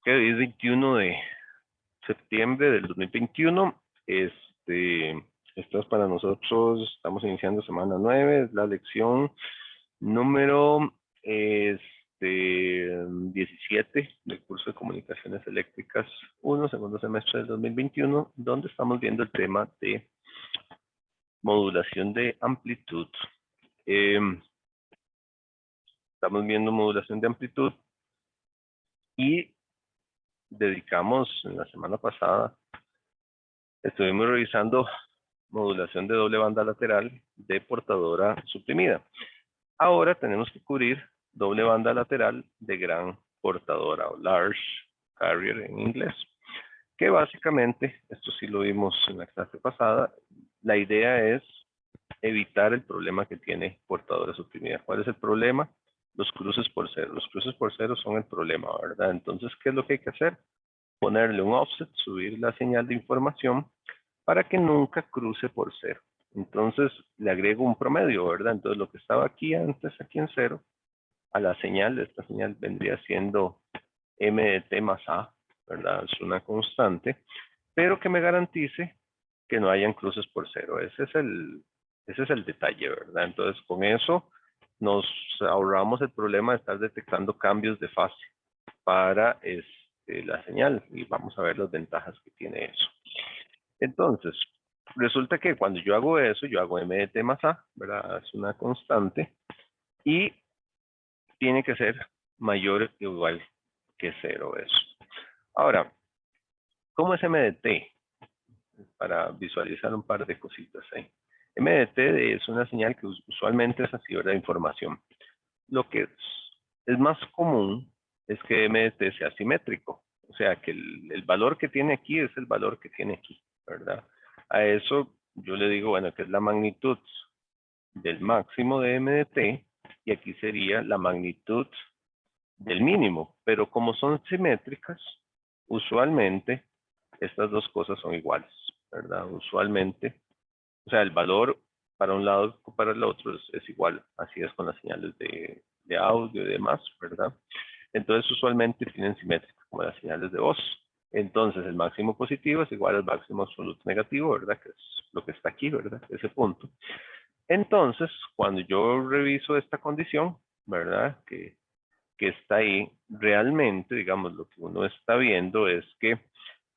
que hoy es 21 de septiembre del 2021. Esto es para nosotros, estamos iniciando semana 9, es la lección número 17 del curso de Comunicaciones Eléctricas 1, segundo semestre del 2021, donde estamos viendo el tema de modulación de amplitud. Estamos viendo modulación de amplitud y dedicamos en la semana pasada, estuvimos revisando modulación de doble banda lateral de portadora suprimida. Ahora tenemos que cubrir doble banda lateral de gran portadora o large carrier en inglés, que básicamente, esto sí lo vimos en la clase pasada, la idea es evitar el problema que tiene portadora suprimida. ¿Cuál es el problema? Los cruces por cero. Los cruces por cero son el problema, ¿verdad? Entonces, ¿qué es lo que hay que hacer? Ponerle un offset, subir la señal de información para que nunca cruce por cero. Entonces, le agrego un promedio, ¿verdad? Entonces, lo que estaba aquí antes, aquí en cero, a la señal, esta señal vendría siendo m de t más a, ¿verdad? Es una constante, pero que me garantice que no hayan cruces por cero. Ese es el detalle, ¿verdad? Entonces, con eso nos ahorramos el problema de estar detectando cambios de fase para la señal y vamos a ver las ventajas que tiene eso. Entonces, resulta que cuando yo hago eso, yo hago m de t más a, ¿verdad? Es una constante y tiene que ser mayor o igual que cero eso. Ahora, ¿cómo es m de t? Para visualizar un par de cositas ahí. M de t es una señal que usualmente es así, ¿verdad? Información. Lo que es más común es que m de t sea simétrico. O sea, que el valor que tiene aquí es el valor que tiene aquí, ¿verdad? A eso yo le digo, bueno, que es la magnitud del máximo de m de t, y aquí sería la magnitud del mínimo. Pero como son simétricas, usualmente estas dos cosas son iguales, ¿verdad? Usualmente, o sea, el valor para un lado y para el otro es igual. Así es con las señales de audio y demás, ¿verdad? Entonces, usualmente tienen simétrica, como las señales de voz. Entonces, el máximo positivo es igual al máximo absoluto negativo, ¿verdad? Que es lo que está aquí, ¿verdad? Ese punto. Entonces, cuando yo reviso esta condición, ¿verdad? Que está ahí, realmente, digamos, lo que uno está viendo es que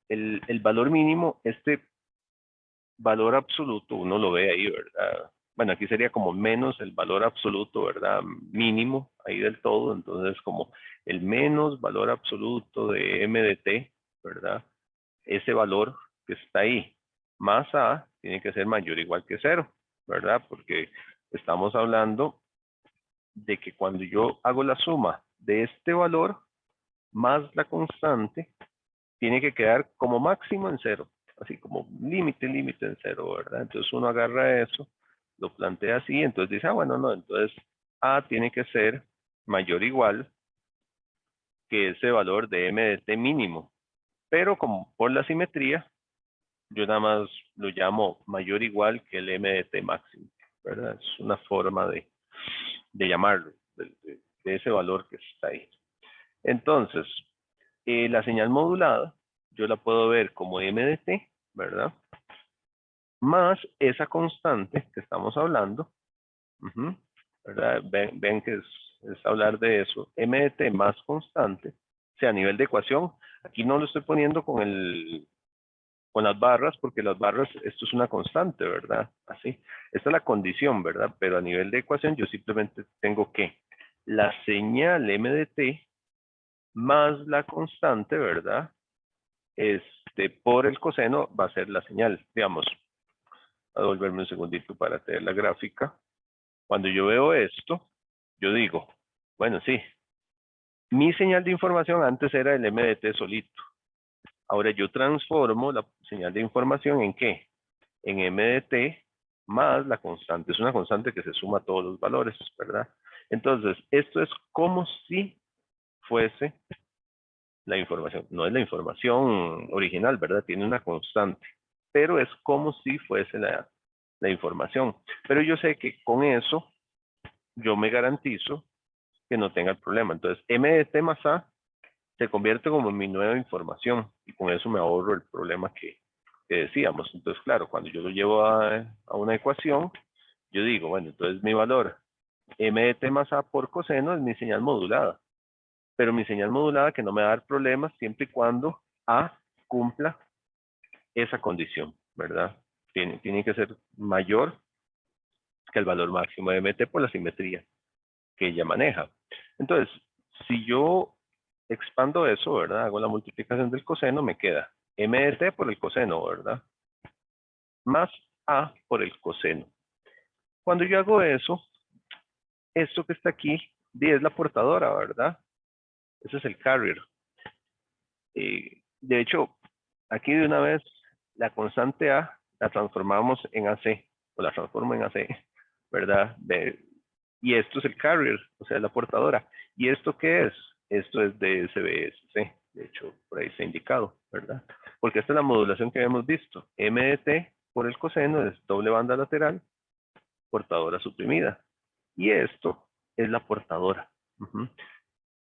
el valor mínimo, este valor absoluto, uno lo ve ahí, ¿verdad? Bueno, aquí sería como menos el valor absoluto, ¿verdad? Mínimo, ahí del todo, entonces como el menos valor absoluto de m de t, ¿verdad? Ese valor que está ahí, más a, tiene que ser mayor o igual que cero, ¿verdad? Porque estamos hablando de que cuando yo hago la suma de este valor más la constante, tiene que quedar como máximo en cero, así como límite en cero, ¿verdad? Entonces uno agarra eso, lo plantea así, entonces dice, ah, bueno, no, entonces A tiene que ser mayor o igual que ese valor de m de t mínimo, pero como por la simetría, yo nada más lo llamo mayor o igual que el m de t máximo, ¿verdad? Es una forma de llamarlo, de ese valor que está ahí. Entonces, la señal modulada, yo la puedo ver como m de t, ¿verdad? Más esa constante que estamos hablando, ¿verdad? Ven que es hablar de eso, m de t más constante, o sea, a nivel de ecuación, aquí no lo estoy poniendo con las barras, porque las barras, esto es una constante, ¿verdad? Así, esta es la condición, ¿verdad? Pero a nivel de ecuación yo simplemente tengo que la señal m de t más la constante, ¿verdad? Por el coseno va a ser la señal, digamos. Voy a volverme un segundito para tener la gráfica. Cuando yo veo esto, yo digo, bueno, sí, mi señal de información antes era el m de t solito. Ahora yo transformo la señal de información ¿en qué? En m de t más la constante. Es una constante que se suma a todos los valores, ¿verdad? Entonces, esto es como si fuese la información. No es la información original, ¿verdad? Tiene una constante, pero es como si fuese la información. Pero yo sé que con eso yo me garantizo que no tenga el problema. Entonces, m de t más a se convierte como en mi nueva información y con eso me ahorro el problema que decíamos. Entonces, claro, cuando yo lo llevo a una ecuación, yo digo, bueno, entonces mi valor m de t más a por coseno es mi señal modulada, pero mi señal modulada que no me va a dar problemas siempre y cuando a cumpla esa condición, ¿verdad? Tiene que ser mayor que el valor máximo de mt por la simetría que ella maneja. Entonces, si yo expando eso, ¿verdad? Hago la multiplicación del coseno, me queda m de t por el coseno, ¿verdad? Más a por el coseno. Cuando yo hago eso, esto que está aquí es la portadora, ¿verdad? Ese es el carrier. De hecho, aquí de una vez la constante A la transformamos en AC, o la transformo en AC, ¿verdad? Y esto es el carrier, o sea, la portadora. ¿Y esto qué es? Esto es de SBSC, de hecho, por ahí está indicado, ¿verdad? Porque esta es la modulación que habíamos visto. M de T por el coseno es doble banda lateral, portadora suprimida. Y esto es la portadora. Uh-huh.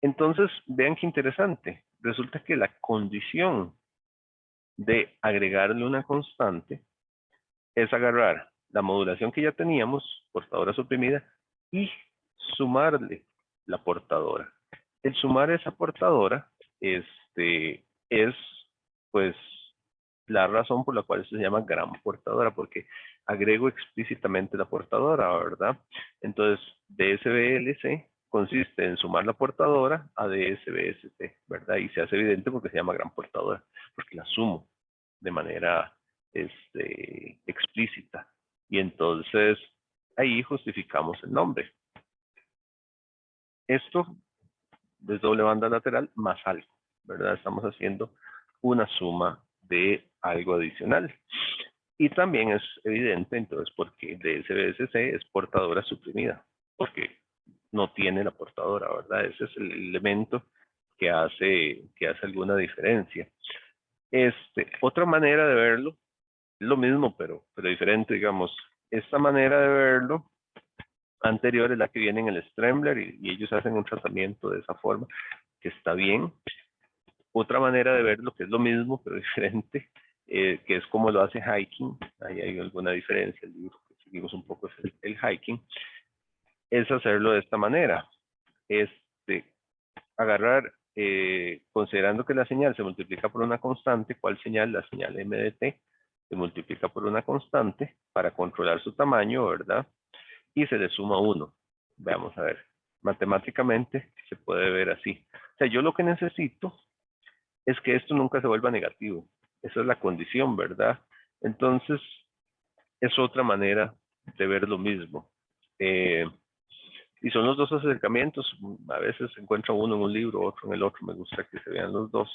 Entonces, vean qué interesante. Resulta que la condición de agregarle una constante es agarrar la modulación que ya teníamos, portadora suprimida, y sumarle la portadora. El sumar esa portadora es, pues, la razón por la cual se llama gran portadora, porque agrego explícitamente la portadora, ¿verdad? Entonces, DSBLC consiste en sumar la portadora a DSBSC, ¿verdad? Y se hace evidente porque se llama gran portadora, porque la sumo de manera explícita. Y entonces ahí justificamos el nombre. Esto es doble banda lateral más algo, ¿verdad? Estamos haciendo una suma de algo adicional. Y también es evidente, entonces, porque DSBSC es portadora suprimida, porque no tiene la portadora, ¿verdad? Ese es el elemento que hace alguna diferencia. Otra manera de verlo, lo mismo, pero diferente, digamos. Esta manera de verlo anterior es la que viene en el Strembler y ellos hacen un tratamiento de esa forma, que está bien. Otra manera de verlo, que es lo mismo, pero diferente, que es como lo hace Hiking, ahí hay alguna diferencia, el libro que seguimos un poco es el Hiking, es hacerlo de esta manera. Agarrar, considerando que la señal se multiplica por una constante, ¿cuál señal? La señal m de t se multiplica por una constante para controlar su tamaño, ¿verdad? Y se le suma 1. Veamos a ver. Matemáticamente se puede ver así. O sea, yo lo que necesito es que esto nunca se vuelva negativo. Esa es la condición, ¿verdad? Entonces, es otra manera de ver lo mismo. Y son los dos acercamientos. A veces se encuentra uno en un libro, otro en el otro. Me gusta que se vean los dos.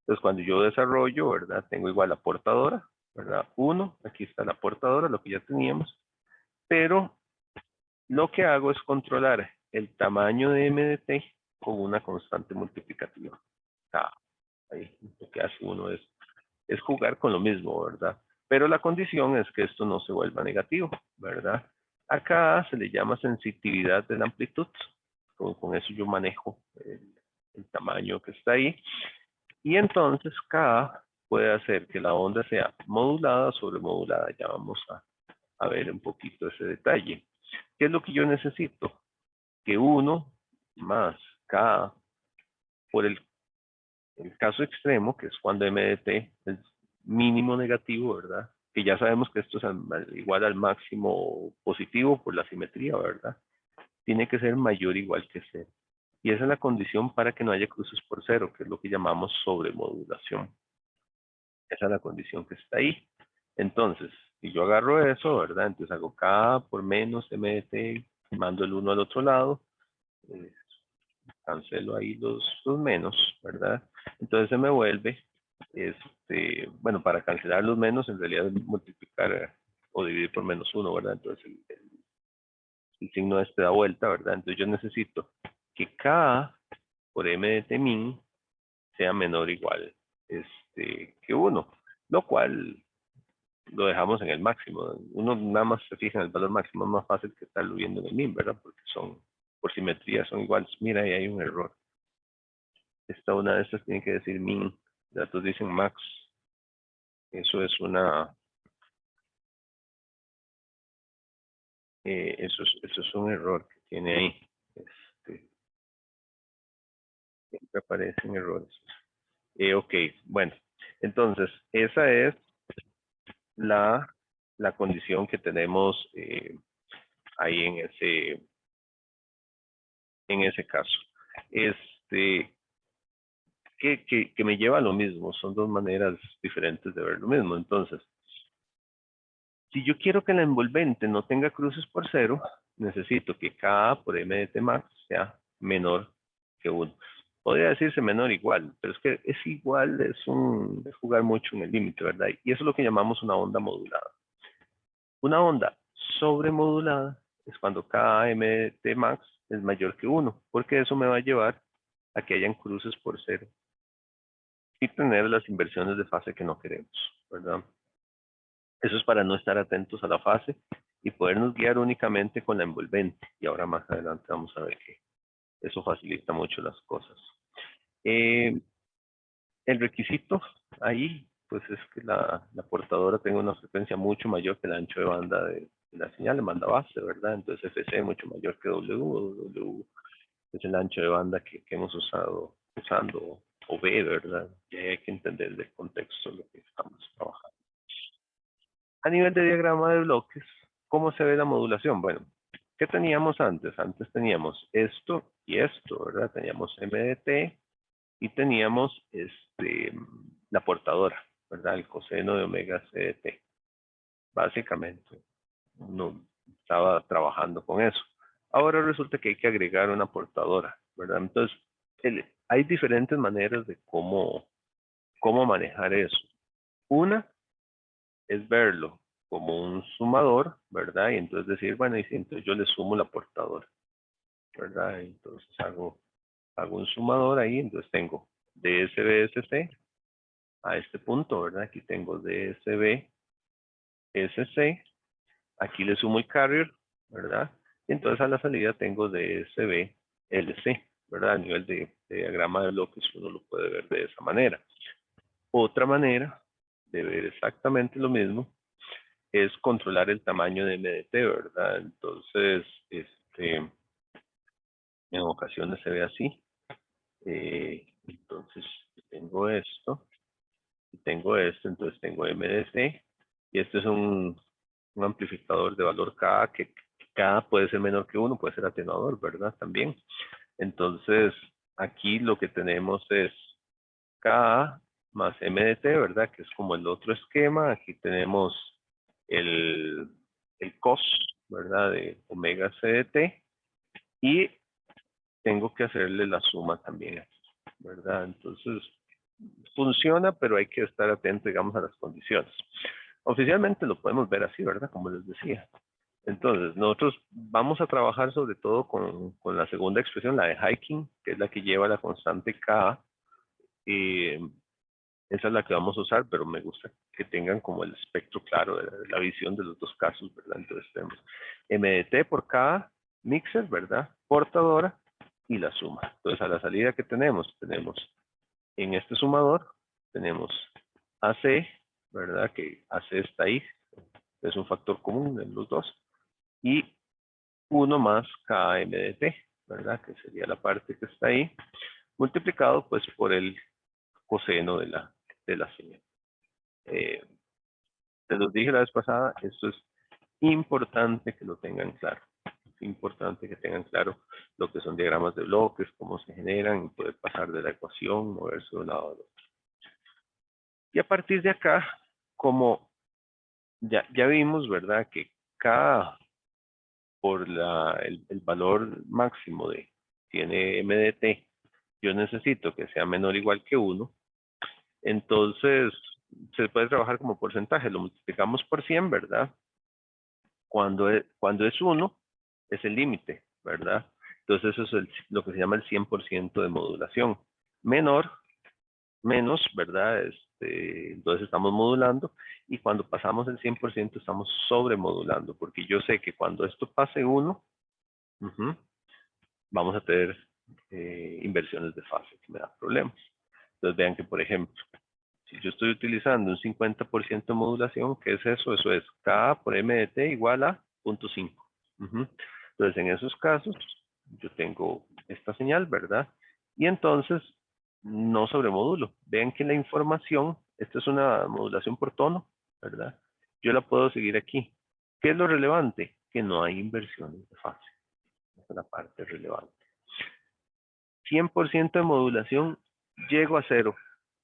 Entonces, cuando yo desarrollo, ¿verdad? Tengo igual la portadora, ¿verdad? 1, aquí está la portadora, lo que ya teníamos. Pero lo que hago es controlar el tamaño de m de t con una constante multiplicativa. Ah, ahí lo que hace uno es jugar con lo mismo, ¿verdad? Pero la condición es que esto no se vuelva negativo, ¿verdad? Acá se le llama sensitividad de la amplitud. Con eso yo manejo el tamaño que está ahí. Y entonces K puede hacer que la onda sea modulada o sobremodulada. Ya vamos a ver un poquito ese detalle. ¿Qué es lo que yo necesito? Que 1 más K por el caso extremo, que es cuando m de t es mínimo negativo, ¿verdad? Que ya sabemos que esto es igual al máximo positivo por la simetría, ¿verdad? Tiene que ser mayor o igual que 0. Y esa es la condición para que no haya cruces por 0, que es lo que llamamos sobremodulación. Esa es la condición que está ahí. Entonces, si yo agarro eso, ¿verdad? Entonces hago K por menos m de t, mando el 1 al otro lado, cancelo ahí los menos, ¿verdad? Entonces se me vuelve, bueno, para cancelar los menos, en realidad es multiplicar o dividir por menos 1, ¿verdad? Entonces el signo da vuelta, ¿verdad? Entonces yo necesito que K por m de t min sea menor o igual que 1, lo cual lo dejamos en el máximo. Uno nada más se fija en el valor máximo, es más fácil que estarlo viendo en el min, ¿verdad? Porque por simetría son iguales. Mira, ahí hay un error. una de estas tiene que decir min, datos dicen max. Eso es eso es un error que tiene ahí. Siempre aparecen errores. Ok, bueno, entonces esa es la condición que tenemos ahí en ese caso. Que me lleva a lo mismo, son dos maneras diferentes de ver lo mismo. Entonces, si yo quiero que la envolvente no tenga cruces por cero, necesito que K por M de T max sea menor que 1. Podría decirse menor igual, pero es que es igual, es jugar mucho en el límite, ¿verdad? Y eso es lo que llamamos una onda modulada. Una onda sobremodulada es cuando KM de T max es mayor que 1, porque eso me va a llevar a que hayan cruces por cero y tener las inversiones de fase que no queremos, ¿verdad? Eso es para no estar atentos a la fase y podernos guiar únicamente con la envolvente. Y ahora más adelante vamos a ver que eso facilita mucho las cosas. El requisito ahí, pues es que la portadora tenga una frecuencia mucho mayor que el ancho de banda de la señal de banda base, ¿verdad? Entonces FC mucho mayor que W es el ancho de banda que hemos usando, o B, ¿verdad? Y hay que entender el contexto de lo que estamos trabajando. A nivel de diagrama de bloques, ¿cómo se ve la modulación? Bueno, ¿qué teníamos antes? Antes teníamos esto y esto, ¿verdad? Teníamos MDT y teníamos la portadora, ¿verdad? El coseno de omega CDT. Básicamente, no estaba trabajando con eso. Ahora resulta que hay que agregar una portadora, ¿verdad? Entonces, hay diferentes maneras de cómo manejar eso. Una es verlo como un sumador, ¿verdad? Y entonces decir, bueno, y si entonces yo le sumo la portadora, ¿verdad? Entonces hago un sumador ahí, entonces tengo DSB-SC a este punto, ¿verdad? Aquí tengo DSB-SC, aquí le sumo el carrier, ¿verdad? Y entonces a la salida tengo DSB-LC, ¿verdad? A nivel de diagrama de bloques uno lo puede ver de esa manera. Otra manera de ver exactamente lo mismo es controlar el tamaño de MDT, ¿verdad? Entonces, en ocasiones se ve así. Entonces, tengo esto, entonces tengo MDC, y este es un amplificador de valor K, que K puede ser menor que 1, puede ser atenuador, ¿verdad? También. Entonces, aquí lo que tenemos es K más MDT, ¿verdad? Que es como el otro esquema. Aquí tenemos el cos, ¿verdad? De omega CDT. Y tengo que hacerle la suma también, ¿verdad? Entonces, funciona, pero hay que estar atento, digamos, a las condiciones. Oficialmente lo podemos ver así, ¿verdad? Como les decía. Entonces, nosotros vamos a trabajar sobre todo con la segunda expresión, la de hiking, que es la que lleva la constante K. Esa es la que vamos a usar, pero me gusta que tengan como el espectro claro de la visión de los dos casos, ¿verdad? Entonces tenemos MDT por cada mixer, ¿verdad? Portadora y la suma. Entonces a la salida que tenemos en este sumador, tenemos AC, ¿verdad? Que AC está ahí, es un factor común en los dos, y 1 más KMDT, ¿verdad? Que sería la parte que está ahí, multiplicado pues por el coseno de la señal. Te los dije la vez pasada, esto es importante que lo tengan claro. Es importante que tengan claro lo que son diagramas de bloques, cómo se generan, y poder pasar de la ecuación, moverse de un lado al otro. Y a partir de acá, como ya vimos, ¿verdad? Que K por el valor máximo tiene MDT, yo necesito que sea menor o igual que 1, entonces se puede trabajar como porcentaje, lo multiplicamos por 100, ¿verdad? Cuando es 1, es el límite, ¿verdad? Entonces eso es lo que se llama el 100% de modulación. Menor, menos, ¿verdad? Entonces estamos modulando, y cuando pasamos el 100% estamos sobremodulando, porque yo sé que cuando esto pase 1, vamos a tener inversiones de fase, que me da problemas. Entonces vean que, por ejemplo, si yo estoy utilizando un 50% de modulación, ¿qué es eso? Eso es K por M de T igual a 0.5. Entonces, en esos casos, yo tengo esta señal, ¿verdad? Y entonces, no sobremodulo. Vean que la información, esta es una modulación por tono, ¿verdad? Yo la puedo seguir aquí. ¿Qué es lo relevante? Que no hay inversiones de fase. Esa es la parte relevante. 100% de modulación, llego a cero,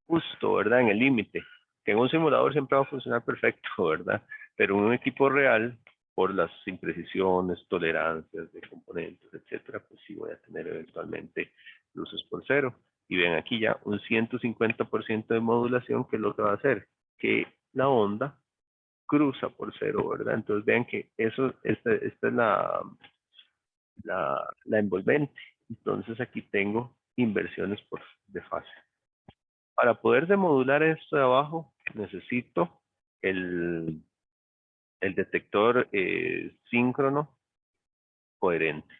justo, ¿verdad? En el límite. Que en un simulador siempre va a funcionar perfecto, ¿verdad? Pero en un equipo real, por las imprecisiones, tolerancias de componentes, etcétera, pues sí voy a tener eventualmente luces por cero. Y ven aquí ya un 150% de modulación, que es lo que va a hacer que la onda cruza por cero, ¿verdad? Entonces vean que esta es la envolvente. Entonces aquí tengo inversiones de fase. Para poder demodular esto de abajo, necesito el detector síncrono coherente,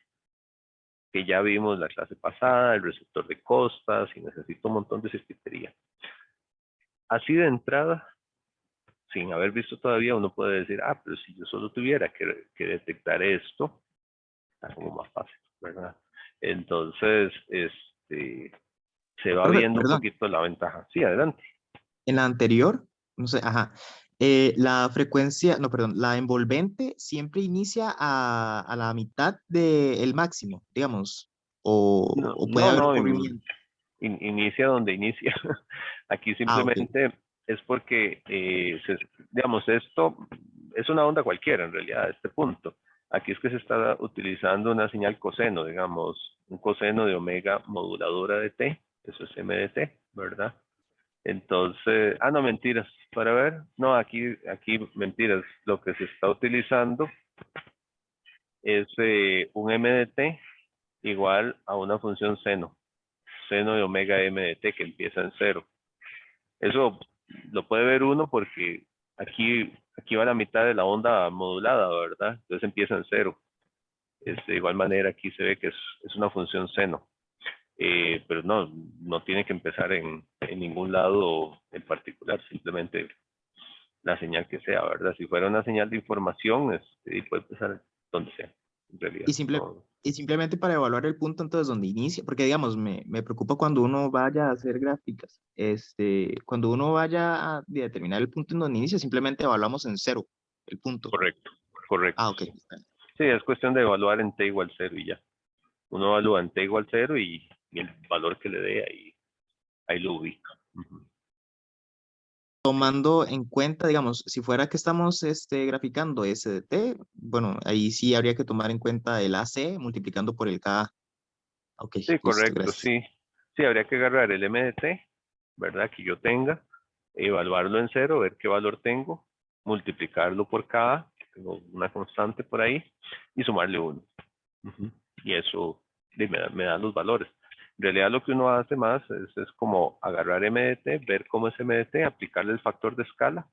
que ya vimos la clase pasada, el receptor de costas, y necesito un montón de circuitería. Así de entrada, sin haber visto todavía, uno puede decir, pero si yo solo tuviera que detectar esto, está como más fácil, ¿verdad? Entonces, se va Profe, viendo un perdón, poquito la ventaja. Sí, adelante. en la anterior, no sé, ajá, la frecuencia, no, perdón, la envolvente siempre inicia a la mitad del máximo, digamos, No, o puede no, haber un no, corrimiento. inicia donde inicia. Aquí Ah, ok. simplemente es porque, digamos, esto es una onda cualquiera en realidad a este punto. Aquí es que se está utilizando una señal coseno, digamos, un coseno de omega moduladora de T, eso es M de T, ¿verdad? Entonces, no, mentiras, para ver, no, aquí mentiras, lo que se está utilizando es un M de T igual a una función seno de omega M de T, que empieza en cero. Eso lo puede ver uno porque aquí va la mitad de la onda modulada, ¿verdad? Entonces empieza en cero. De igual manera aquí se ve que es una función seno. Pero no tiene que empezar en ningún lado en particular, simplemente la señal que sea, ¿verdad? Si fuera una señal de información, puede empezar donde sea, en realidad. Y, No, y simplemente para evaluar el punto entonces donde inicia, porque digamos, me preocupa cuando uno vaya a hacer gráficas, cuando uno vaya a determinar el punto en donde inicia, simplemente evaluamos en cero el punto. correcto, correcto, Ah, ok. sí. Sí, es cuestión de evaluar en t igual cero y ya. Uno evalúa en t igual cero y el valor que le dé ahí lo ubica. Sí, Tomando en cuenta, digamos, si fuera que estamos graficando SDT, bueno, ahí sí habría que tomar en cuenta el AC multiplicando por el K. Ok, sí, listo, correcto, gracias. sí. Sí, habría que agarrar el MDT, ¿verdad? Que yo tenga, evaluarlo en cero, ver qué valor tengo, multiplicarlo por cada, tengo una constante por ahí, y sumarle uno. Y eso me da los valores. En realidad lo que uno hace más es como agarrar MDT, ver cómo es MDT, aplicarle el factor de escala.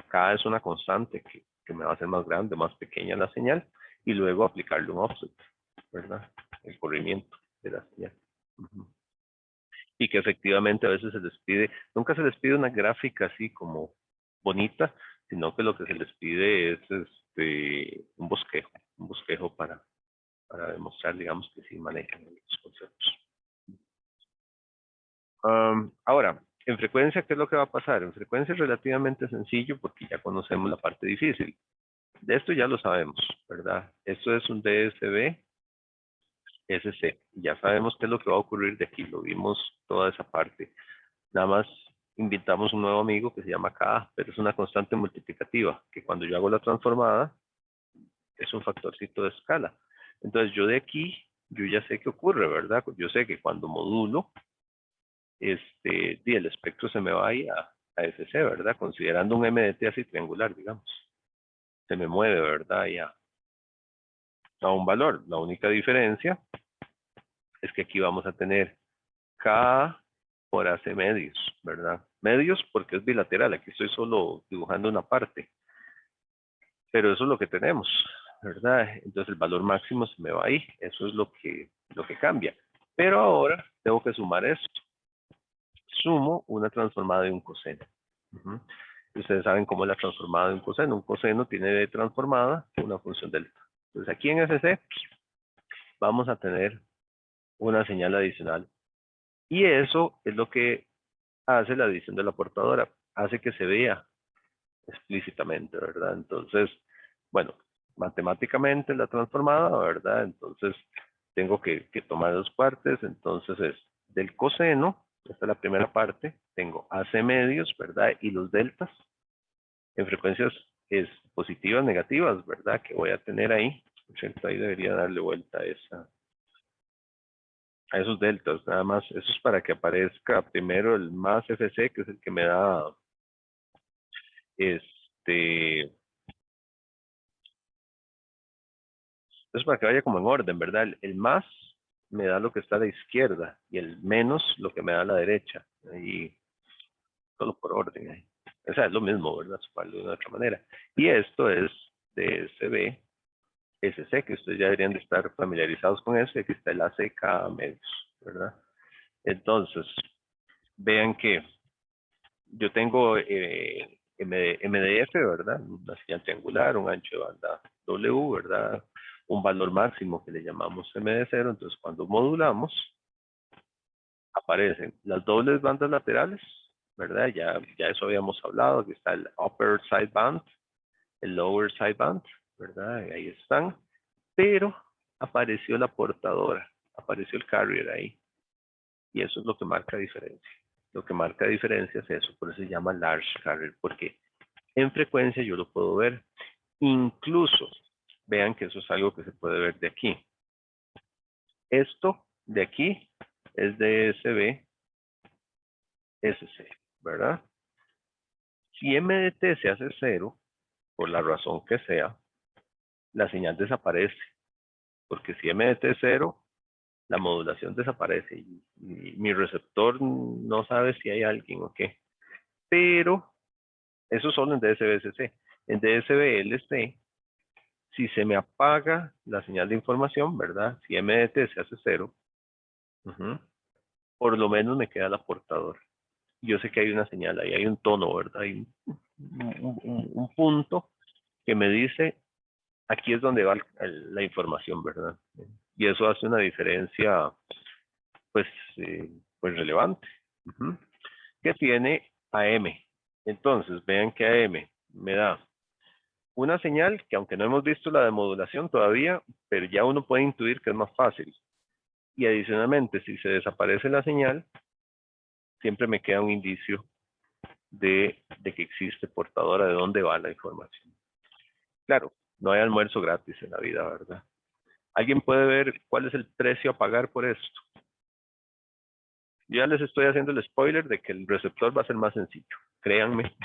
Cada es una constante que me va a hacer más grande, más pequeña la señal, y luego aplicarle un offset, ¿verdad? El corrimiento de la señal. Y que efectivamente a veces se les pide, nunca se les pide una gráfica así como bonita, sino que lo que se les pide es un bosquejo para demostrar, digamos, que sí manejan los conceptos. Ahora, en frecuencia, ¿qué es lo que va a pasar? En frecuencia es relativamente sencillo porque ya conocemos la parte difícil. De esto ya lo sabemos, ¿verdad? Esto es un DSB SC. Ya sabemos qué es lo que va a ocurrir de aquí. Lo vimos toda esa parte. Nada más invitamos un nuevo amigo que se llama K, pero es una constante multiplicativa, que cuando yo hago la transformada es un factorcito de escala. Entonces yo de aquí, yo ya sé qué ocurre, ¿verdad? Yo sé que cuando modulo, el espectro se me va ahí a SC, ¿verdad? Considerando un MDT así triangular, digamos. Se me mueve, ¿verdad? Ya a un valor. La única diferencia es que aquí vamos a tener K por AC medios, ¿verdad? Medios porque es bilateral, aquí estoy solo dibujando una parte, pero eso es lo que tenemos, ¿verdad? Entonces el valor máximo se me va ahí, eso es lo que cambia. Pero ahora tengo que sumar esto. Sumo una transformada de un coseno. Ujú. Ustedes saben cómo es la transformada de un coseno. Un coseno tiene de transformada una función delta. Entonces aquí en SC vamos a tener una señal adicional. Y eso es lo que hace la adición de la portadora. Hace que se vea explícitamente, ¿verdad? Entonces, bueno, matemáticamente la transformada, ¿verdad? Entonces, tengo que tomar dos partes. Entonces, es del coseno, esta es la primera parte, tengo AC medios, ¿verdad? Y los deltas en frecuencias es positivas, negativas, ¿verdad? Que voy a tener ahí. Por cierto, ahí debería darle vuelta a esos deltas, nada más. Eso es para que aparezca primero el más FC, que es el que me da es para que vaya como en orden, ¿verdad? El más me da lo que está a la izquierda y el menos lo que me da a la derecha. Ahí, solo por orden. Ahí. O sea, es lo mismo, ¿verdad? Suparlo de una otra manera. Y esto es de SB, SC, que ustedes ya deberían de estar familiarizados con eso. Y aquí está el ACK medios, ¿verdad? Entonces, vean que yo tengo MDF, ¿verdad? Una señal triangular, un ancho de banda W, ¿verdad? Un valor máximo que le llamamos MD0. Entonces, cuando modulamos, aparecen las dobles bandas laterales, ¿verdad? Ya eso habíamos hablado. Aquí está el upper sideband, el lower sideband, ¿verdad? Ahí están. Pero apareció la portadora, apareció el carrier ahí. Y eso es lo que marca diferencia. Lo que marca diferencia es eso, por eso se llama large carrier, porque en frecuencia yo lo puedo ver. Incluso, vean que eso es algo que se puede ver de aquí. Esto de aquí es de SB, SC, ¿verdad? Si MDT se hace cero, por la razón que sea, la señal desaparece. Porque si MDT es cero, la modulación desaparece y mi receptor no sabe si hay alguien o qué. Pero eso solo en DSB-SC. En DSB-LC, si se me apaga la señal de información, ¿verdad? Si MDT se hace cero, por lo menos me queda la portadora. Yo sé que hay una señal ahí, hay un tono, ¿verdad? Hay un punto que me dice, aquí es donde va la información, ¿verdad? Y eso hace una diferencia, pues, pues relevante. Que tiene AM. Entonces, vean que AM me da una señal que aunque no hemos visto la de modulación todavía, pero ya uno puede intuir que es más fácil. Y adicionalmente, si se desaparece la señal, siempre me queda un indicio de que existe portadora, de dónde va la información. Claro, no hay almuerzo gratis en la vida, ¿verdad? ¿Alguien puede ver cuál es el precio a pagar por esto? Yo ya les estoy haciendo el spoiler de que el receptor va a ser más sencillo. Créanme,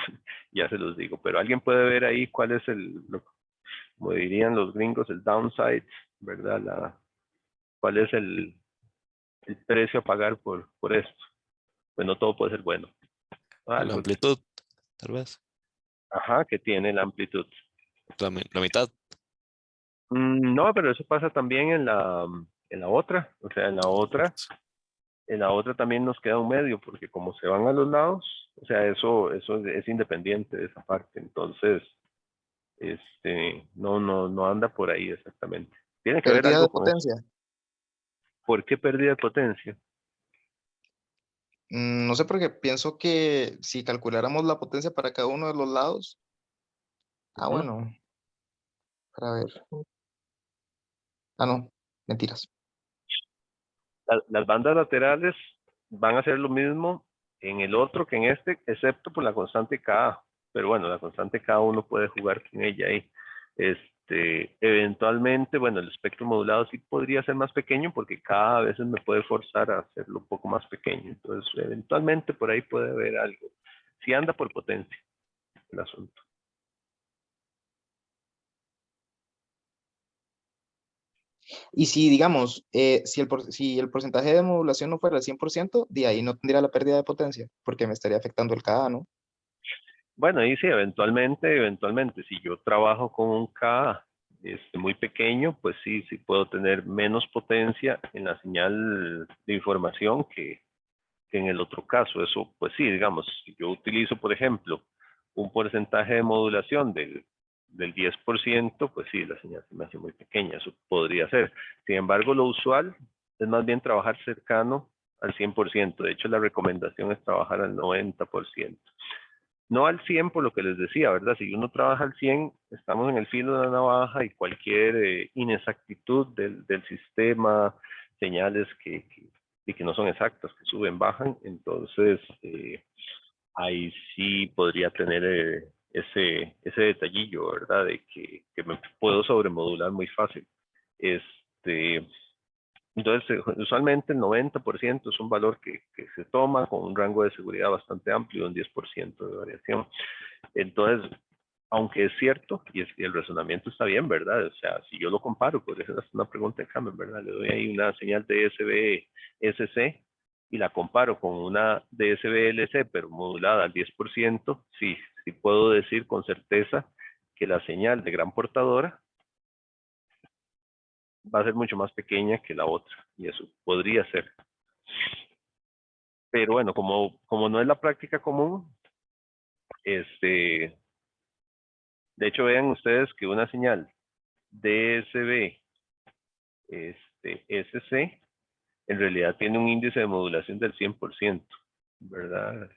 ya se los digo. Pero alguien puede ver ahí cuál es como dirían los gringos, el downside, ¿verdad? ¿Cuál es el precio a pagar por esto? Pues no todo puede ser bueno. La Algo, amplitud, tal vez. ajá, que tiene la amplitud. La mitad. No, pero eso pasa también en la otra. O sea, en la otra también nos queda un medio, porque como se van a los lados, o sea, eso es independiente de esa parte. Entonces, no anda por ahí exactamente. Tiene que ver Pérdida de algo con eso. potencia. ¿Por qué pérdida de potencia? No sé, porque pienso que si calculáramos la potencia para cada uno de los lados. Ujú. Bueno, para ver. No, mentiras. Las bandas laterales van a hacer lo mismo en el otro que en este, excepto por la constante K. Pero bueno, la constante K uno puede jugar con ella ahí. Eventualmente, bueno, el espectro modulado sí podría ser más pequeño porque cada vez me puede forzar a hacerlo un poco más pequeño. Entonces, eventualmente por ahí puede haber algo. Si anda por potencia el asunto. Y si, digamos, si el porcentaje de modulación no fuera el 100%, de ahí no tendría la pérdida de potencia, porque me estaría afectando el KA, ¿no? Bueno, y sí, eventualmente, si yo trabajo con un K, muy pequeño, pues sí puedo tener menos potencia en la señal de información que en el otro caso. Eso, pues sí, digamos, si yo utilizo, por ejemplo, un porcentaje de modulación del 10%, pues sí, la señal se me hace muy pequeña, eso podría ser. Sin embargo, lo usual es más bien trabajar cercano al 100%. De hecho, la recomendación es trabajar al 90%. No al 100 por lo que les decía, ¿verdad? Si uno trabaja al 100, estamos en el filo de la navaja y cualquier inexactitud del sistema, señales que no son exactas, que suben, bajan, entonces ahí sí podría tener ese detallillo, ¿verdad? De que me puedo sobremodular muy fácil. Entonces, usualmente el 90% es un valor que se toma con un rango de seguridad bastante amplio, un 10% de variación. Entonces, aunque es cierto, y el razonamiento está bien, ¿verdad? O sea, si yo lo comparo, por eso es una pregunta de examen, ¿verdad? Le doy ahí una señal DSB-SC y la comparo con una DSB-LC, pero modulada al 10%, sí puedo decir con certeza que la señal de gran portadora va a ser mucho más pequeña que la otra, y eso podría ser. Pero bueno, como no es la práctica común, de hecho vean ustedes que una señal DSB SC en realidad tiene un índice de modulación del 100%, ¿verdad?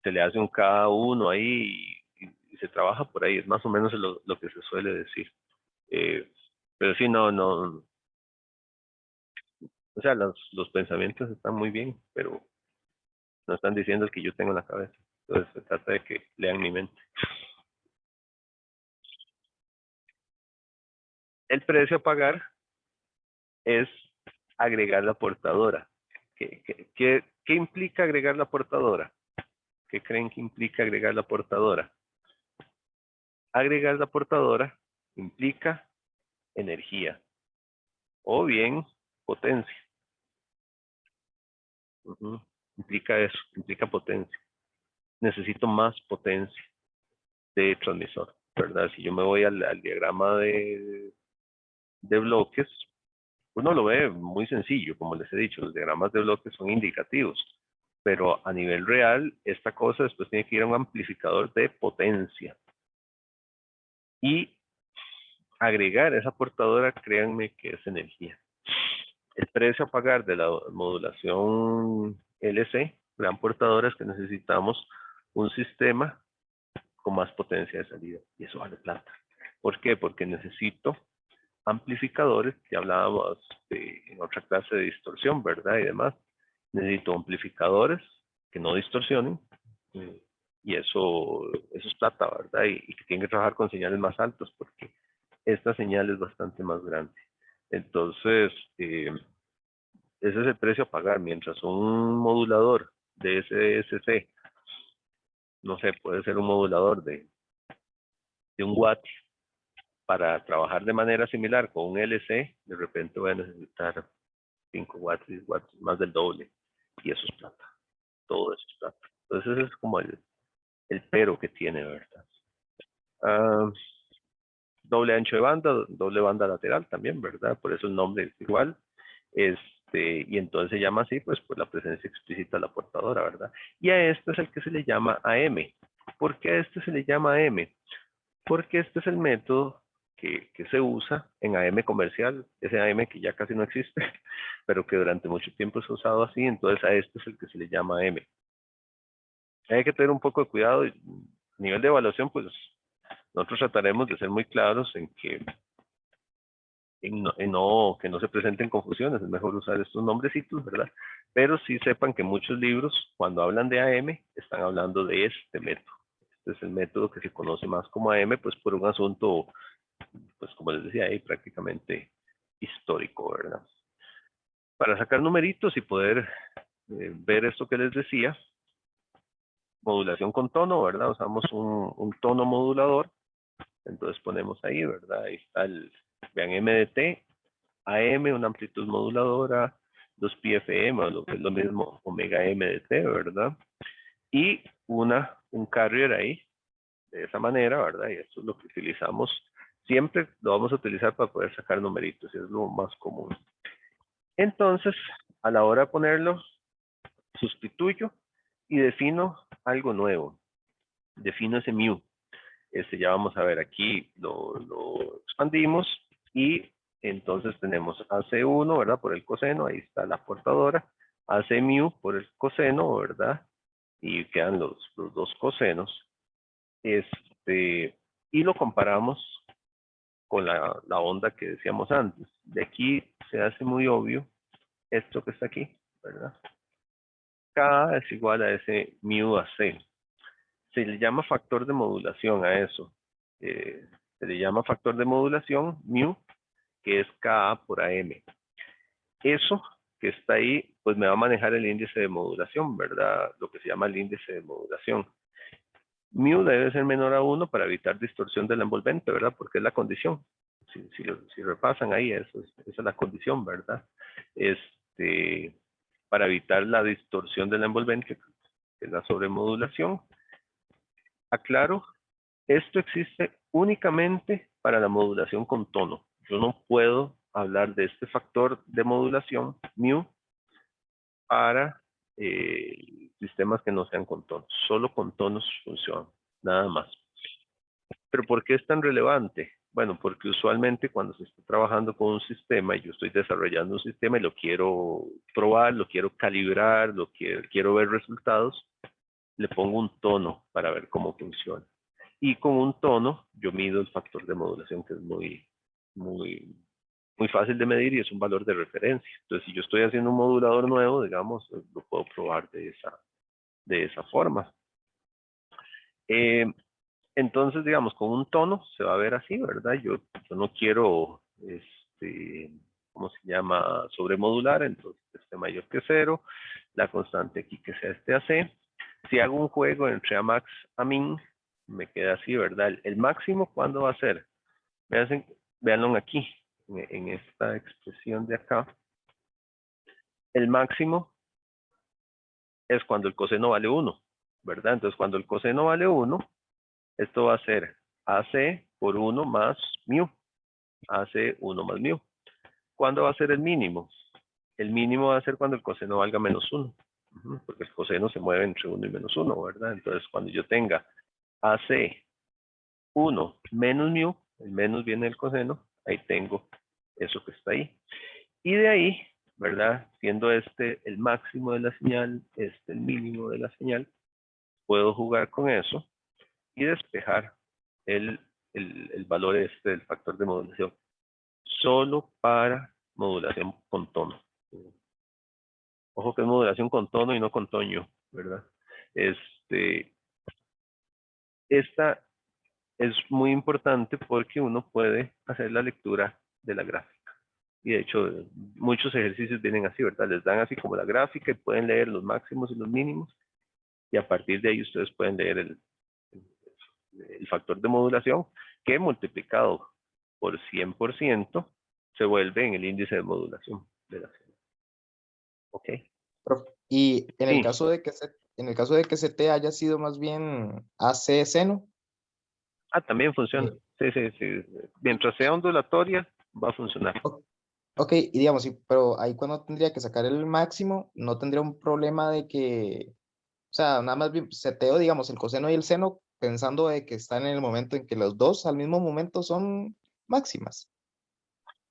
Se le hace un K1 ahí y se trabaja por ahí, es más o menos lo que se suele decir. Pero sí, no, o sea, los pensamientos están muy bien, pero no están diciendo el que yo tengo en la cabeza. Entonces se trata de que lean mi mente. El precio a pagar es agregar la portadora. ¿Qué implica agregar la portadora? ¿Qué creen que implica agregar la portadora? Agregar la portadora implica energía o bien potencia. Implica eso, implica potencia. Necesito más potencia de transmisor, ¿verdad? Si yo me voy al diagrama de bloques, uno lo ve muy sencillo, como les he dicho, los diagramas de bloques son indicativos, pero a nivel real, esta cosa después tiene que ir a un amplificador de potencia. Y agregar esa portadora, créanme que es energía. El precio a pagar de la modulación LC, gran portadora, es que necesitamos un sistema con más potencia de salida, y eso vale plata. ¿Por qué? Porque necesito amplificadores, que hablábamos en otra clase de distorsión, ¿verdad? Y demás. Necesito amplificadores que no distorsionen, y eso es plata, ¿verdad? Y que tienen que trabajar con señales más altas, porque esta señal es bastante más grande. Entonces, ese es el precio a pagar, mientras un modulador de SDSC, no sé, puede ser un modulador de 1 watt, para trabajar de manera similar con un LC, de repente voy a necesitar 5 watts, 10 watts, más del doble. Y eso es plata. Todo eso es plata. Entonces ese es como el pero que tiene, ¿verdad? Doble ancho de banda, doble banda lateral también, ¿verdad? Por eso el nombre es igual. Y entonces se llama así, pues por la presencia explícita de la portadora, ¿verdad? Y a este es el que se le llama AM. ¿Por qué a este se le llama AM? Porque este es el método que se usa en AM comercial, ese AM que ya casi no existe, pero que durante mucho tiempo se ha usado así, entonces a este es el que se le llama AM. Hay que tener un poco de cuidado. A nivel de evaluación, pues nosotros trataremos de ser muy claros en que no se presenten confusiones, es mejor usar estos nombrecitos, ¿verdad? Pero sí sepan que muchos libros, cuando hablan de AM, están hablando de este método. Este es el método que se conoce más como AM, pues por un asunto, pues como les decía ahí, prácticamente histórico, ¿verdad? Para sacar numeritos y poder ver esto que les decía, modulación con tono, ¿verdad? Usamos un tono modulador, entonces ponemos ahí, ¿verdad? Ahí está vean, MDT, AM, una amplitud moduladora, 2PFM, lo que es lo mismo, omega MDT, ¿verdad? Y un carrier ahí, de esa manera, ¿verdad? Y esto es lo que utilizamos siempre lo vamos a utilizar para poder sacar numeritos, es lo más común. Entonces, a la hora de ponerlo, sustituyo y defino algo nuevo. Defino ese mu. Ya vamos a ver aquí, lo expandimos y entonces tenemos AC1, ¿verdad? Por el coseno, ahí está la portadora. AC mu por el coseno, ¿verdad? Y quedan los dos cosenos. Y lo comparamos con la onda que decíamos antes. De aquí se hace muy obvio esto que está aquí, ¿verdad? K es igual a ese mu a C. Se le llama factor de modulación a eso. Se le llama factor de modulación mu, que es Ka por AM. Eso que está ahí, pues me va a manejar el índice de modulación, ¿verdad? Lo que se llama el índice de modulación. Mu debe ser menor a 1 para evitar distorsión del envolvente, ¿verdad? Porque es la condición. Si repasan ahí, esa es la condición, ¿verdad? Para evitar la distorsión del envolvente, que es la sobremodulación. Aclaro, esto existe únicamente para la modulación con tono. Yo no puedo hablar de este factor de modulación, mu, para sistemas que no sean con tonos. Solo con tonos funciona, nada más. ¿Pero por qué es tan relevante? Bueno, porque usualmente cuando se está trabajando con un sistema y yo estoy desarrollando un sistema y lo quiero probar, lo quiero calibrar, quiero ver resultados, le pongo un tono para ver cómo funciona. Y con un tono yo mido el factor de modulación, que es muy fácil de medir y es un valor de referencia. Entonces, si yo estoy haciendo un modulador nuevo, digamos, lo puedo probar de esa forma. Entonces, digamos, con un tono se va a ver así, ¿verdad? Yo no quiero, ¿cómo se llama? Sobremodular, entonces esté mayor que 0. La constante aquí que sea este AC. Si hago un juego entre Amax a min, me queda así, ¿verdad? El máximo, ¿cuándo va a ser? Véanlo aquí, en esta expresión de acá. El máximo es cuando el coseno vale 1, ¿verdad? Entonces, cuando el coseno vale 1, esto va a ser AC por 1 más mu. AC 1 más mu. ¿Cuándo va a ser el mínimo? El mínimo va a ser cuando el coseno valga menos 1. Porque el coseno se mueve entre 1 y menos 1, ¿verdad? Entonces, cuando yo tenga AC 1 menos mu, el menos viene del coseno, ahí tengo eso que está ahí. Y de ahí, ¿verdad? Siendo este el máximo de la señal, el mínimo de la señal, puedo jugar con eso y despejar el valor del factor de modulación. Solo para modulación con tono. Ojo que es modulación con tono y no con toño, ¿verdad? Esta es muy importante porque uno puede hacer la lectura de la gráfica. Y de hecho, muchos ejercicios vienen así, ¿verdad? Les dan así como la gráfica y pueden leer los máximos y los mínimos. Y a partir de ahí ustedes pueden leer el factor de modulación que multiplicado por 100% se vuelve en el índice de modulación de la señal. ¿Ok? Y en el Sí. caso de que CT haya sido más bien AC seno. También funciona. Sí. Mientras sea ondulatoria, va a funcionar. Ok, y digamos, pero ahí cuando tendría que sacar el máximo, no tendría un problema de que, o sea, nada más bien seteo, digamos, el coseno y el seno, pensando de que están en el momento en que los dos al mismo momento son máximas.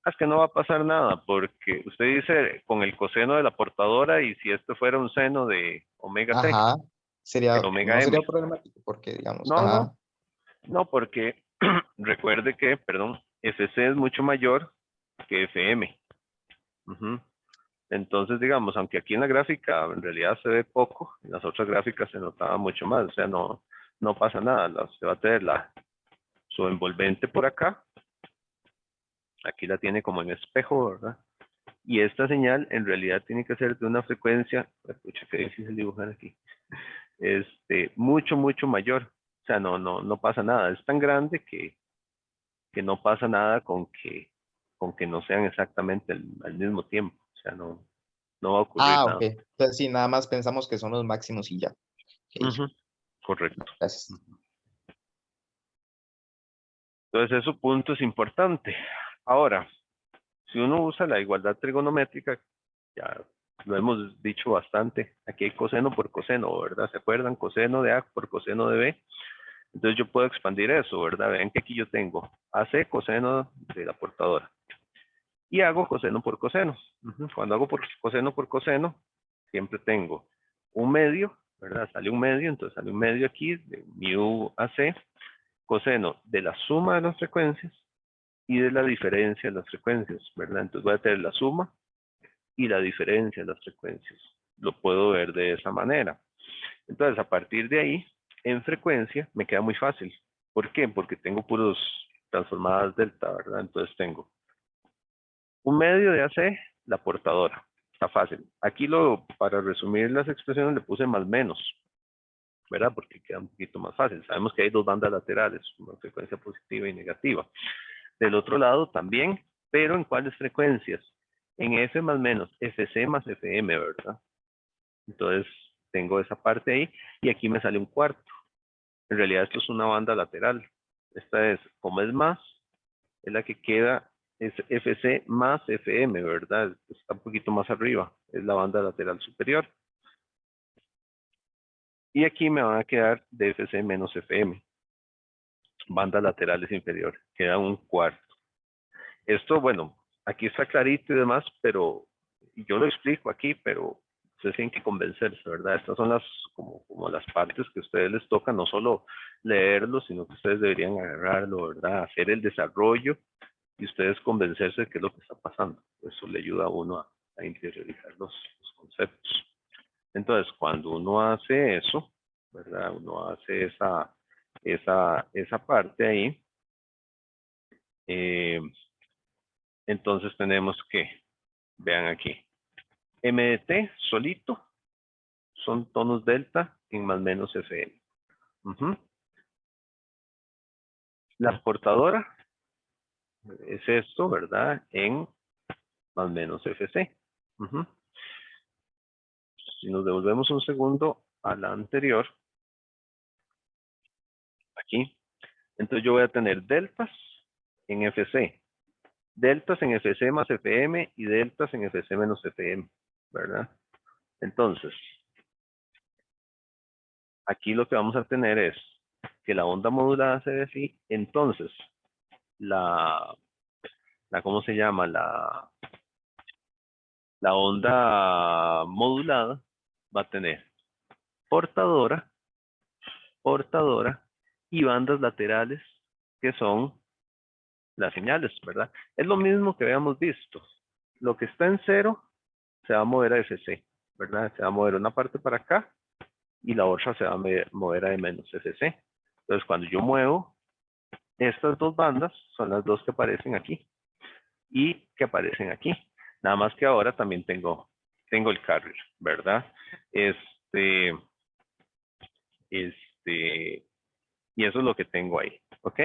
Es que no va a pasar nada, porque usted dice con el coseno de la portadora y si esto fuera un seno de omega T, Ajá, el omega no M. sería problemático, porque digamos, No, porque recuerde que, FC es mucho mayor que FM. Entonces, digamos, aunque aquí en la gráfica en realidad se ve poco, en las otras gráficas se notaba mucho más, o sea, no pasa nada, se va a tener su envolvente por acá, aquí la tiene como en espejo, ¿verdad? Y esta señal en realidad tiene que ser de una frecuencia, escucha que difícil dibujar aquí, mucho mayor, o sea, no pasa nada, es tan grande que no pasa nada con que no sean exactamente al mismo tiempo, o sea, no va a ocurrir nada. ok, entonces sí, nada más pensamos que son los máximos y ya. Ok, Correcto. gracias. Entonces, ese punto es importante. Ahora, si uno usa la igualdad trigonométrica, ya lo hemos dicho bastante, aquí hay coseno por coseno, ¿verdad? ¿Se acuerdan? Coseno de A por coseno de B. Entonces yo puedo expandir eso, ¿verdad? Vean que aquí yo tengo AC coseno de la portadora. Y hago coseno por coseno. Cuando hago coseno por coseno, siempre tengo un medio, ¿verdad? Sale un medio, entonces sale un medio aquí de mu AC, coseno de la suma de las frecuencias y de la diferencia de las frecuencias, ¿verdad? Entonces voy a tener la suma y la diferencia de las frecuencias. Lo puedo ver de esa manera. Entonces, a partir de ahí, en frecuencia, me queda muy fácil. ¿Por qué? Porque tengo puros transformadas delta, ¿verdad? Entonces tengo un medio de AC, la portadora. Está fácil. Aquí para resumir las expresiones le puse más menos, ¿verdad? Porque queda un poquito más fácil. Sabemos que hay dos bandas laterales, una frecuencia positiva y negativa. Del otro lado también, pero ¿en cuáles frecuencias? En F más menos, FC más FM, ¿verdad? Entonces tengo esa parte ahí y aquí me sale un cuarto. En realidad esto es una banda lateral. Esta es, como es más, es la que queda, es FC más FM, ¿verdad? Está un poquito más arriba, es la banda lateral superior. Y aquí me van a quedar de FC menos FM. Bandas laterales inferior, queda un cuarto. Esto, bueno, aquí está clarito y demás, pero yo lo explico aquí, pero ustedes tienen que convencerse, ¿verdad? Estas son como las partes que a ustedes les toca, no solo leerlo, sino que ustedes deberían agarrarlo, ¿verdad? Hacer el desarrollo y ustedes convencerse de qué es lo que está pasando. Eso le ayuda a uno a interiorizar los conceptos. Entonces, cuando uno hace eso, ¿verdad? Uno hace esa parte ahí, entonces tenemos que, vean aquí, MDT solito son tonos delta en más menos FM. La portadora es esto, ¿verdad? En más menos FC. Si nos devolvemos un segundo a la anterior, aquí, entonces yo voy a tener deltas en FC. Deltas en FC más FM y deltas en FC menos FM, ¿verdad? Entonces, aquí lo que vamos a tener es que la onda modulada se ve así, entonces ¿cómo se llama? La onda modulada va a tener portadora y bandas laterales que son las señales, ¿verdad? Es lo mismo que habíamos visto. Lo que está en cero se va a mover a FC, ¿verdad? Se va a mover una parte para acá y la otra se va a mover a menos FC. Entonces, cuando yo muevo, estas dos bandas son las dos que aparecen aquí y que aparecen aquí. Nada más que ahora también tengo el carrier, ¿verdad? Y eso es lo que tengo ahí, ¿ok?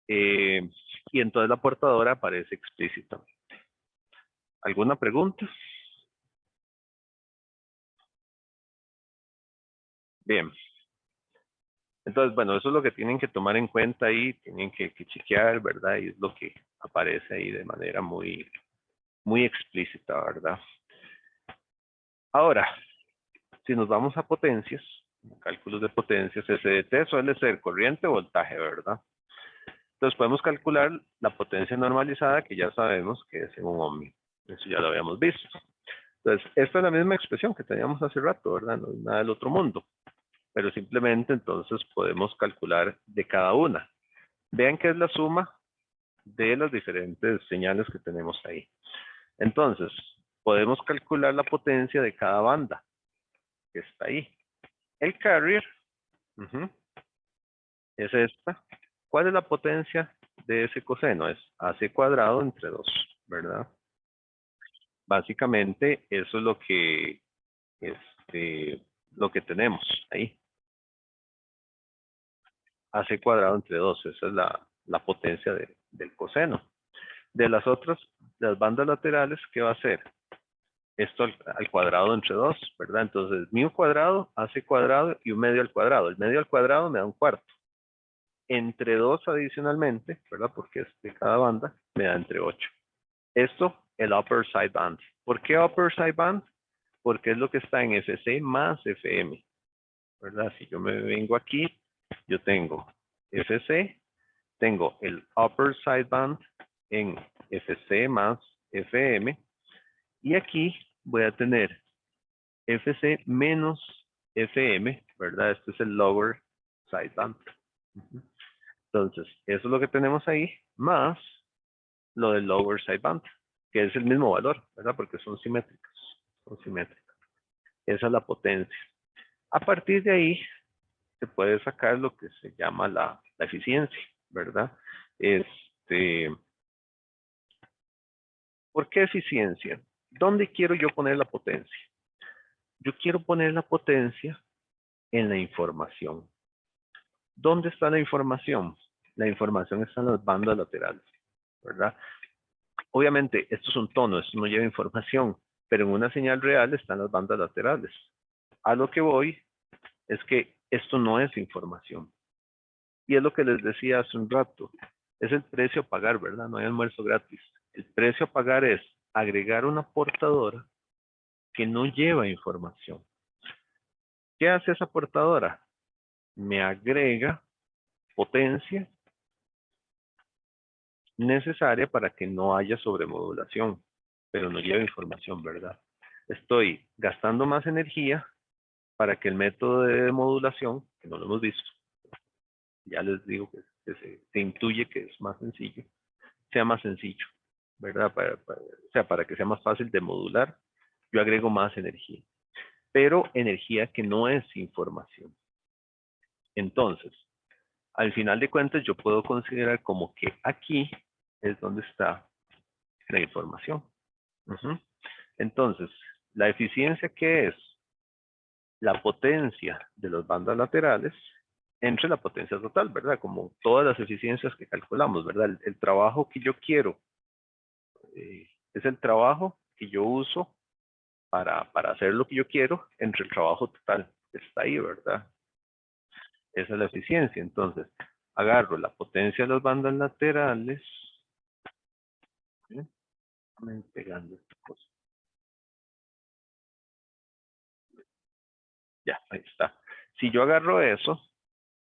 Y entonces la portadora aparece explícitamente. ¿Alguna pregunta? Bien. Entonces, bueno, eso es lo que tienen que tomar en cuenta ahí, tienen que chequear, ¿verdad? Y es lo que aparece ahí de manera muy, muy explícita, ¿verdad? Ahora, si nos vamos a potencias, cálculos de potencias, SDT suele ser corriente o voltaje, ¿verdad? Entonces podemos calcular la potencia normalizada, que ya sabemos que es en un ohmio. Eso ya lo habíamos visto. Entonces, esta es la misma expresión que teníamos hace rato, ¿verdad? No es nada del otro mundo. Pero simplemente entonces podemos calcular de cada una. Vean que es la suma de las diferentes señales que tenemos ahí. Entonces, podemos calcular la potencia de cada banda que está ahí. El carrier es esta. ¿Cuál es la potencia de ese coseno? Es AC cuadrado entre 2, ¿verdad? Básicamente, eso es lo que tenemos ahí. AC cuadrado entre 2, esa es la potencia del coseno. De las otras, las bandas laterales, ¿qué va a hacer? Esto al cuadrado entre 2, ¿verdad? Entonces, mu cuadrado, AC cuadrado y un medio al cuadrado. El medio al cuadrado me da un cuarto. entre 2 adicionalmente, ¿verdad? Porque es de cada banda, me da entre 8. Esto, el upper sideband. ¿Por qué upper sideband? Porque es lo que está en FC más FM, ¿verdad? Si yo me vengo aquí, yo tengo FC, tengo el upper sideband en FC más FM, y aquí voy a tener FC menos FM, ¿verdad? Este es el lower sideband. Entonces, eso es lo que tenemos ahí, más lo del lower sideband, que es el mismo valor, ¿verdad? Porque son simétricos. Son simétricos. Esa es la potencia. A partir de ahí, se puede sacar lo que se llama la eficiencia, ¿verdad? ¿Por qué eficiencia? ¿Dónde quiero yo poner la potencia? Yo quiero poner la potencia en la información. ¿Dónde está la información? La información está en las bandas laterales, ¿verdad? Obviamente, esto es un tono, esto no lleva información, pero en una señal real están las bandas laterales. A lo que voy es que esto no es información. Y es lo que les decía hace un rato. Es el precio a pagar, ¿verdad? No hay almuerzo gratis. El precio a pagar es agregar una portadora que no lleva información. ¿Qué hace esa portadora? Me agrega potencia necesaria para que no haya sobremodulación, pero no lleva información, ¿verdad? Estoy gastando más energía para que el método de modulación, que no lo hemos visto, ya les digo que se intuye que es más sencillo, sea más sencillo, ¿verdad? O sea, para que sea más fácil de modular, yo agrego más energía, pero energía que no es información. Entonces, al final de cuentas, yo puedo considerar como que aquí es donde está la información. Entonces, la eficiencia, ¿qué es? La potencia de las bandas laterales entre la potencia total, ¿verdad? Como todas las eficiencias que calculamos, ¿verdad? El trabajo que yo quiero es el trabajo que yo uso para hacer lo que yo quiero entre el trabajo total que está ahí, ¿verdad? Esa es la eficiencia. Entonces, agarro la potencia de las bandas laterales. ¿Sí? Pegando esta cosa. Ya, ahí está. Si yo agarro eso,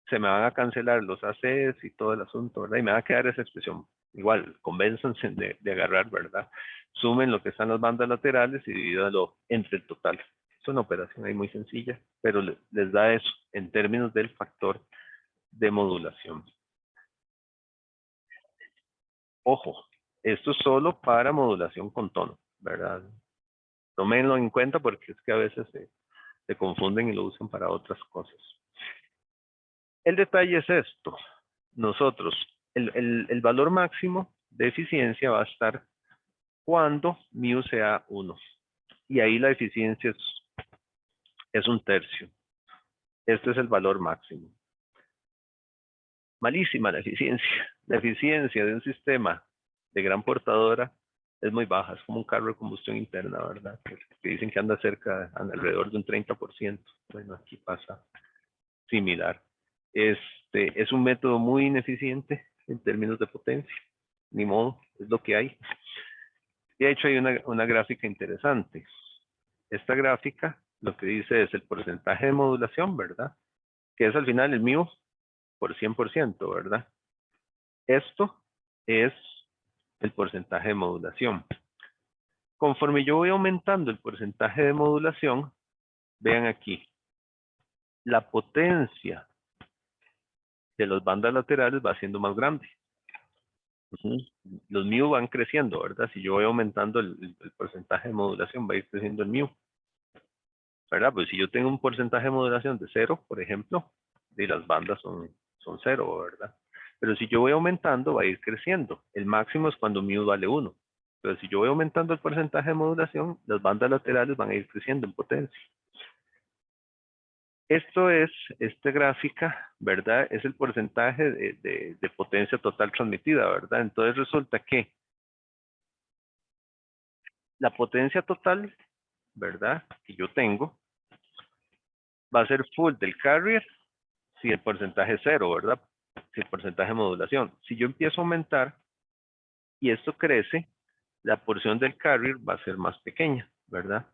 se me van a cancelar los ACs y todo el asunto, ¿verdad? Y me va a quedar esa expresión. Igual, convénzanse de agarrar, ¿verdad? Sumen lo que están las bandas laterales y divídalo entre el total. Es una operación ahí muy sencilla, pero les da eso en términos del factor de modulación. Ojo, esto es solo para modulación con tono, ¿verdad? Tómenlo en cuenta porque es que a veces se confunden y lo usan para otras cosas. El detalle es esto. Nosotros, el valor máximo de eficiencia va a estar cuando mu sea 1. Y ahí la eficiencia es 1/3. Este es el valor máximo. Malísima la eficiencia. La eficiencia de un sistema de gran portadora es muy baja. Es como un carro de combustión interna, ¿verdad? Que dicen que anda alrededor de un 30%. Bueno, aquí pasa similar. Es un método muy ineficiente en términos de potencia. Ni modo, es lo que hay. Y de hecho hay una gráfica interesante. Esta gráfica lo que dice es el porcentaje de modulación, ¿verdad? Que es al final el mu por 100%, ¿verdad? Esto es el porcentaje de modulación. Conforme yo voy aumentando el porcentaje de modulación, vean aquí, la potencia de las bandas laterales va siendo más grande. Los mu van creciendo, ¿verdad? Si yo voy aumentando el porcentaje de modulación, va a ir creciendo el mu. ¿Verdad? Pues si yo tengo un porcentaje de modulación de 0, por ejemplo, y las bandas son 0, ¿verdad? Pero si yo voy aumentando, va a ir creciendo. El máximo es cuando mu vale 1. Pero si yo voy aumentando el porcentaje de modulación, las bandas laterales van a ir creciendo en potencia. Esto es, esta gráfica, ¿verdad? Es el porcentaje de potencia total transmitida, ¿verdad? Entonces resulta que la potencia total, ¿verdad? Que yo tengo, va a ser full del carrier si el porcentaje es 0, ¿verdad? el porcentaje de modulación. Si yo empiezo a aumentar y esto crece, la porción del carrier va a ser más pequeña, ¿verdad?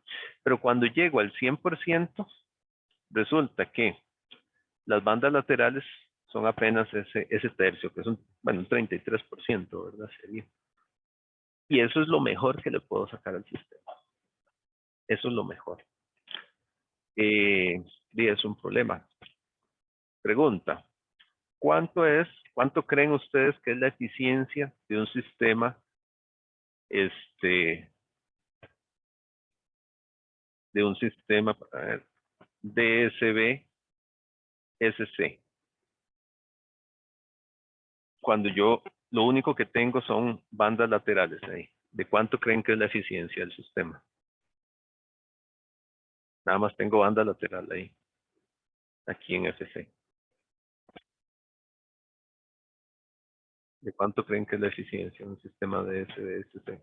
Pero cuando llego al 100%, resulta que las bandas laterales son apenas ese tercio, que es un 33%, ¿verdad? Sería. Y eso es lo mejor que le puedo sacar al sistema. Eso es lo mejor. Y es un problema. Pregunta, ¿cuánto creen ustedes que es la eficiencia de un sistema a ver, DSB-SC? Cuando yo lo único que tengo son bandas laterales ahí. ¿De cuánto creen que es la eficiencia del sistema? Nada más tengo banda lateral ahí. Aquí en FC. ¿De cuánto creen que es la eficiencia de un sistema de DSB-SC?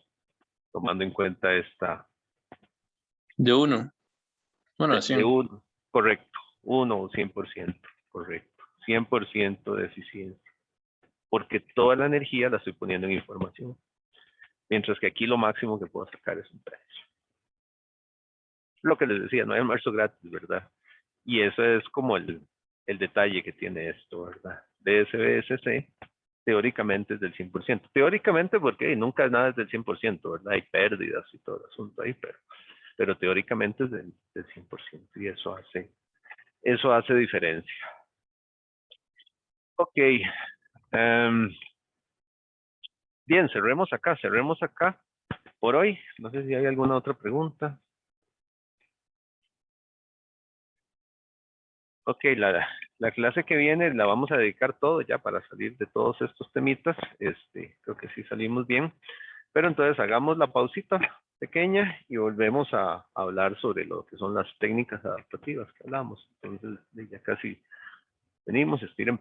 Tomando en cuenta esta. De 1. Bueno, así. De 1, correcto. 1 o 100%, correcto. 100% de eficiencia. Porque toda la energía la estoy poniendo en información. Mientras que aquí lo máximo que puedo sacar es un precio. Lo que les decía, no hay almuerzo gratis, ¿verdad? Y eso es como el detalle que tiene esto, ¿verdad? DSB-SC teóricamente es del 100%. Teóricamente porque nunca nada es del 100%, ¿verdad? Hay pérdidas y todo el asunto ahí, pero teóricamente es del 100% y eso hace diferencia. Ok. Bien, cerremos acá por hoy. No sé si hay alguna otra pregunta. Ok, la clase que viene la vamos a dedicar todo ya para salir de todos estos temitas. Creo que sí salimos bien. Pero entonces hagamos la pausita pequeña y volvemos a hablar sobre lo que son las técnicas adaptativas que hablamos. Entonces ya casi venimos, estiren